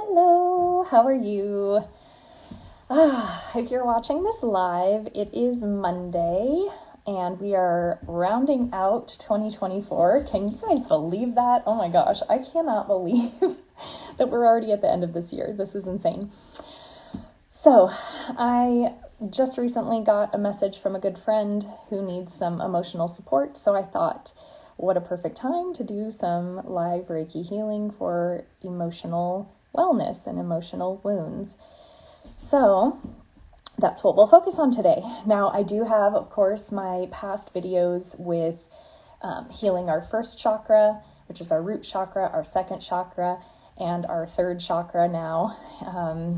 Hello, how are you? If you're watching this live, it is Monday and we are rounding out 2024. Can you guys believe that? Oh my gosh, I cannot believe that we're already at the end of this year. This is insane. So I just recently got a message from a good friend who needs some emotional support. So I thought, what a perfect time to do some live Reiki healing for emotional wellness and emotional wounds. So that's what we'll focus on today. Now, I do have, of course, my past videos with healing our first chakra, which is our root chakra, our second chakra, and our third chakra now.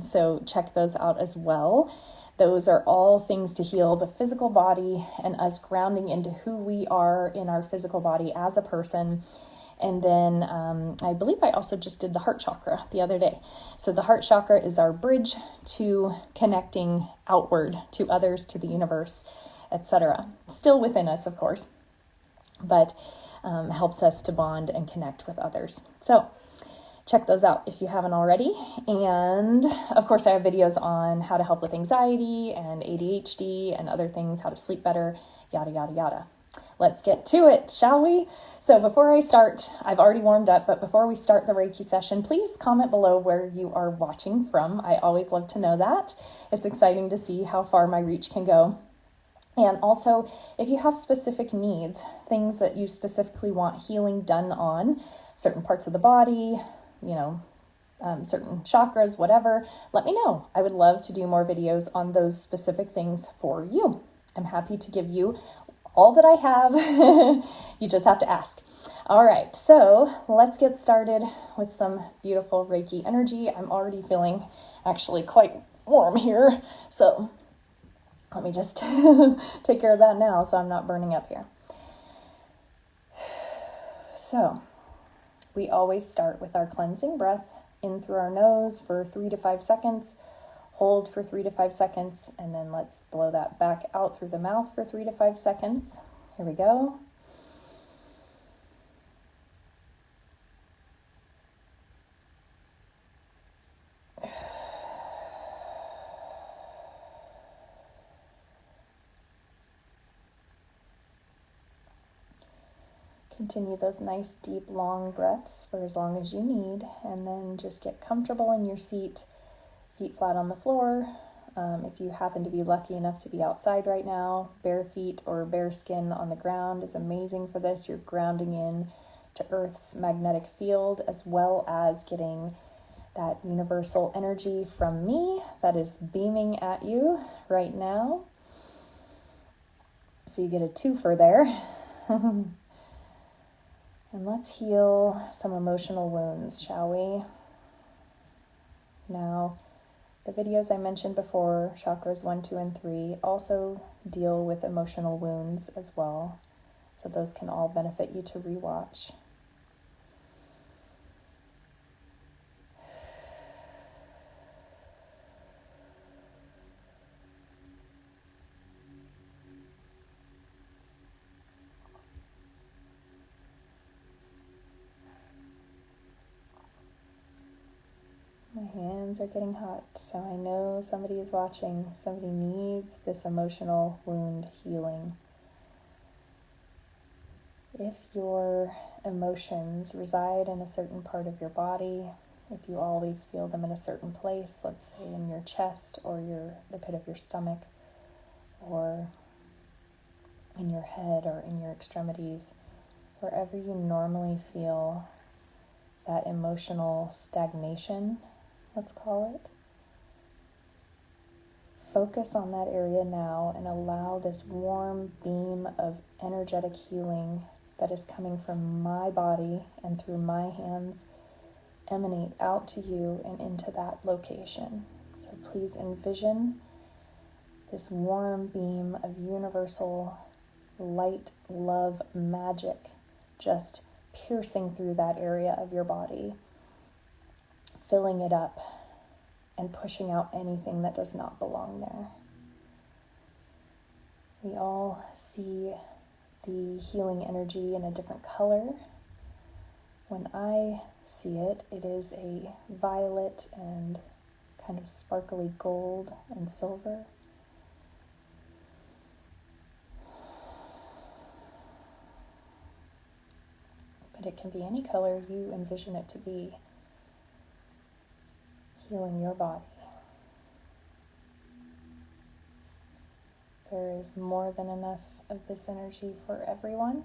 So check those out as well. Those are all things to heal the physical body and us grounding into who we are in our physical body as a person. And then I believe I also just did the heart chakra the other day. So the heart chakra is our bridge to connecting outward to others, to the universe, etc. Still within us, of course, but helps us to bond and connect with others. So check those out if you haven't already. And of course, I have videos on how to help with anxiety and ADHD and other things, how to sleep better, yada, yada, yada. Let's get to it, shall we? So before I start, I've already warmed up, but before we start the Reiki session, please comment below where you are watching from. I always love to know that. It's exciting to see how far my reach can go. And also, if you have specific needs, things that you specifically want healing done on, certain parts of the body, certain chakras, whatever, let me know. I would love to do more videos on those specific things for you. I'm happy to give you all that I have. You just have to ask. All right, so let's get started with some beautiful Reiki energy. I'm already feeling actually quite warm here. So let me just take care of that now so I'm not burning up here. So we always start with our cleansing breath in through our nose for 3 to 5 seconds. Hold for 3 to 5 seconds, and then let's blow that back out through the mouth for 3 to 5 seconds. Here we go. Continue those nice, deep, long breaths for as long as you need, and then just get comfortable in your seat, feet flat on the floor. If you happen to be lucky enough to be outside right now, bare feet or bare skin on the ground is amazing for this. You're grounding in to Earth's magnetic field, as well as getting that universal energy from me that is beaming at you right now. So you get a twofer there. And let's heal some emotional wounds, shall we? Now, the videos I mentioned before, chakras 1, 2, and 3, also deal with emotional wounds as well. So those can all benefit you to rewatch. My hands are getting hot, so I know somebody is watching. Somebody needs this emotional wound healing. If your emotions reside in a certain part of your body, if you always feel them in a certain place, let's say in your chest or the pit of your stomach, or in your head or in your extremities, wherever you normally feel that emotional stagnation, let's call it. Focus on that area now and allow this warm beam of energetic healing that is coming from my body and through my hands emanate out to you and into that location. So please envision this warm beam of universal light, love, magic just piercing through that area of your body, filling it up and pushing out anything that does not belong there. We all see the healing energy in a different color. When I see it. It is a violet and kind of sparkly gold and silver. But it can be any color you envision it to be, healing your body. There is more than enough of this energy for everyone,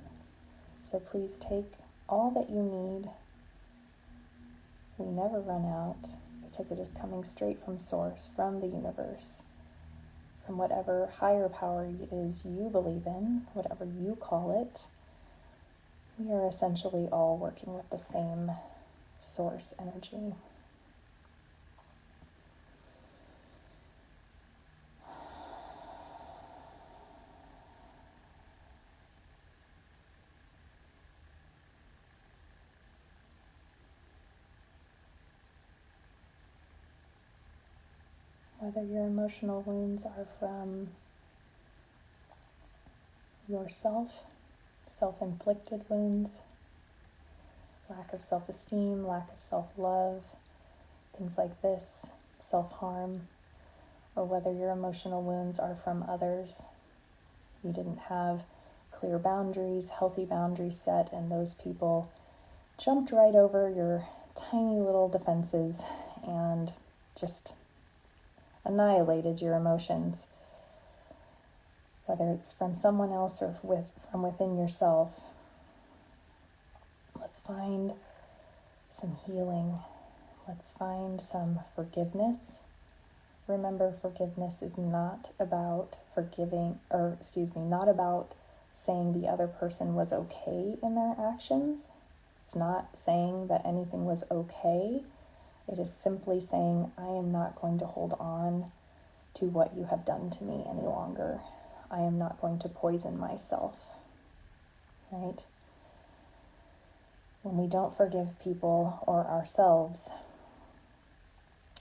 so please take all that you need. We never run out because it is coming straight from Source, from the universe, from whatever higher power it is you believe in, whatever you call it. We are essentially all working with the same source energy. Whether your emotional wounds are from yourself, self-inflicted wounds, lack of self-esteem, lack of self-love, things like this, self-harm, or whether your emotional wounds are from others. You didn't have clear boundaries, healthy boundaries set, and those people jumped right over your tiny little defenses and just annihilated your emotions. Whether it's from someone else or from within yourself, let's find some healing. Let's find some forgiveness. Remember, forgiveness is not about not about saying the other person was okay in their actions. It's not saying that anything was okay. It is simply saying, I am not going to hold on to what you have done to me any longer. I am not going to poison myself, right? When we don't forgive people or ourselves,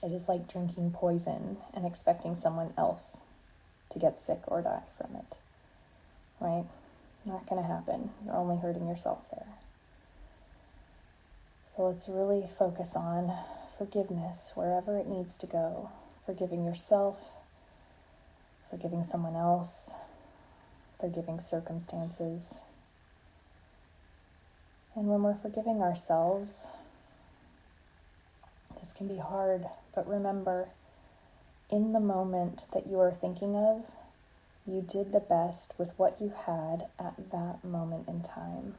it is like drinking poison and expecting someone else to get sick or die from it, right? Not going to happen. You're only hurting yourself there. So let's really focus on forgiveness wherever it needs to go. Forgiving yourself, forgiving someone else, forgiving circumstances. And when we're forgiving ourselves, this can be hard, but remember, in the moment that you are thinking of, you did the best with what you had at that moment in time.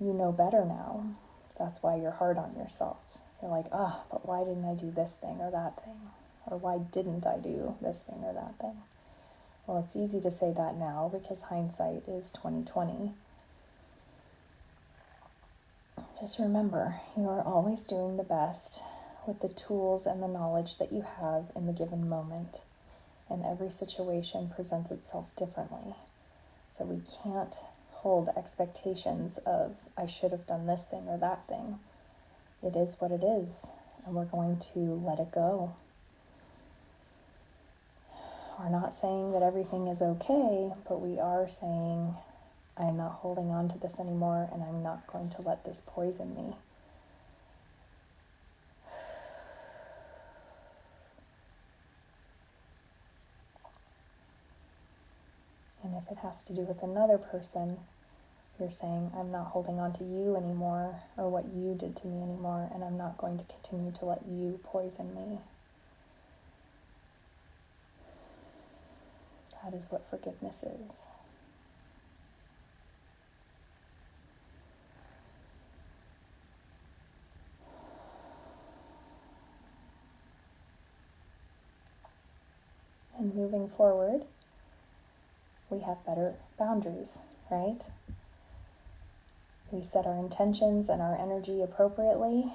You know better now. That's why you're hard on yourself. You're like, but why didn't I do this thing or that thing? Or why didn't I do this thing or that thing? Well, it's easy to say that now because hindsight is 20/20. Just remember, you are always doing the best with the tools and the knowledge that you have in the given moment. And every situation presents itself differently. So we can't hold expectations of, I should have done this thing or that thing. It is what it is, and we're going to let it go. We're not saying that everything is okay, but we are saying, I am not holding on to this anymore, and I'm not going to let this poison me. And if it has to do with another person, you're saying, I'm not holding on to you anymore, or what you did to me anymore, and I'm not going to continue to let you poison me. That is what forgiveness is. And moving forward, we have better boundaries, right? We set our intentions and our energy appropriately,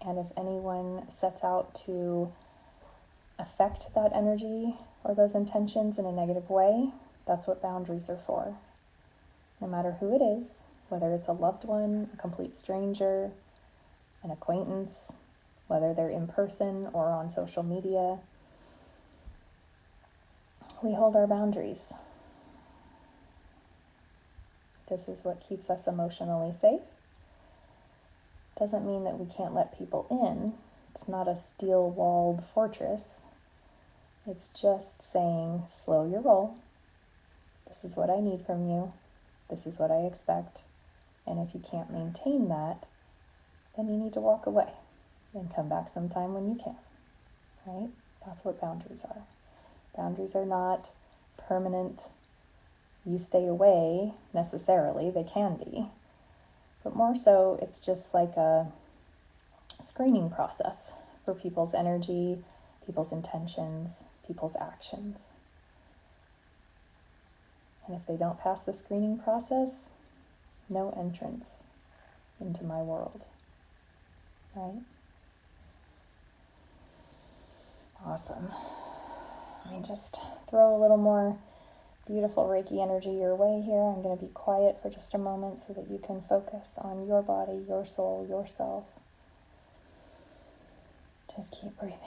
and if anyone sets out to affect that energy or those intentions in a negative way, that's what boundaries are for. No matter who it is, whether it's a loved one, a complete stranger, an acquaintance, whether they're in person or on social media, we hold our boundaries. This is what keeps us emotionally safe. Doesn't mean that we can't let people in. It's not a steel-walled fortress. It's just saying, slow your roll. This is what I need from you. This is what I expect. And if you can't maintain that, then you need to walk away and come back sometime when you can, right? That's what boundaries are. Boundaries are not permanent, you stay away necessarily. They can be. But more so, it's just like a screening process for people's energy, people's intentions, people's actions. And if they don't pass the screening process, no entrance into my world, right? Awesome. Let me just throw a little more beautiful Reiki energy your way here. I'm going to be quiet for just a moment so that you can focus on your body, your soul, yourself. Just keep breathing.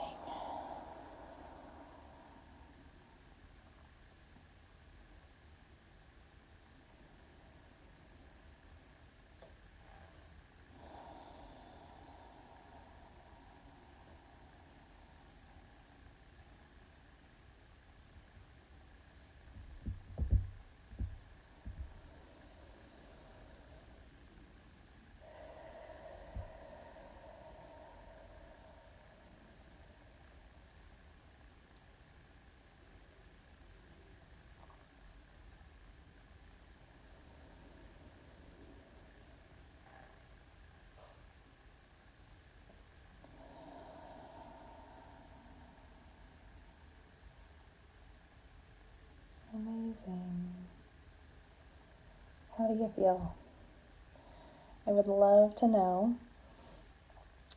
Amazing. How do you feel? I would love to know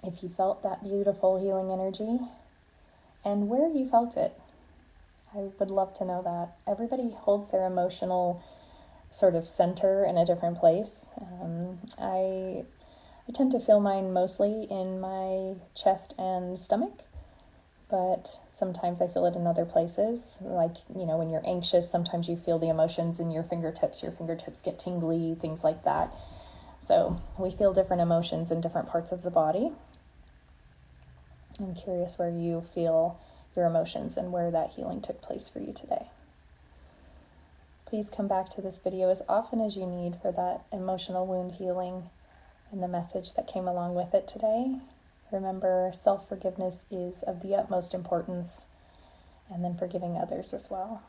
if you felt that beautiful healing energy and where you felt it. I would love to know that. Everybody holds their emotional sort of center in a different place. I tend to feel mine mostly in my chest and stomach, but sometimes I feel it in other places. Like, when you're anxious, sometimes you feel the emotions in your fingertips. Your fingertips get tingly, things like that. So we feel different emotions in different parts of the body. I'm curious where you feel your emotions and where that healing took place for you today. Please come back to this video as often as you need for that emotional wound healing and the message that came along with it today. Remember, self-forgiveness is of the utmost importance, and then forgiving others as well.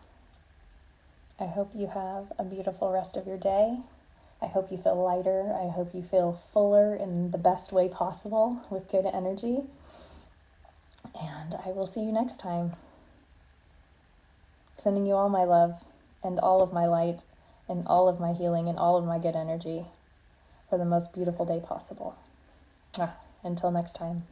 I hope you have a beautiful rest of your day. I hope you feel lighter. I hope you feel fuller in the best way possible with good energy. And I will see you next time. Sending you all my love and all of my light and all of my healing and all of my good energy for the most beautiful day possible. Until next time.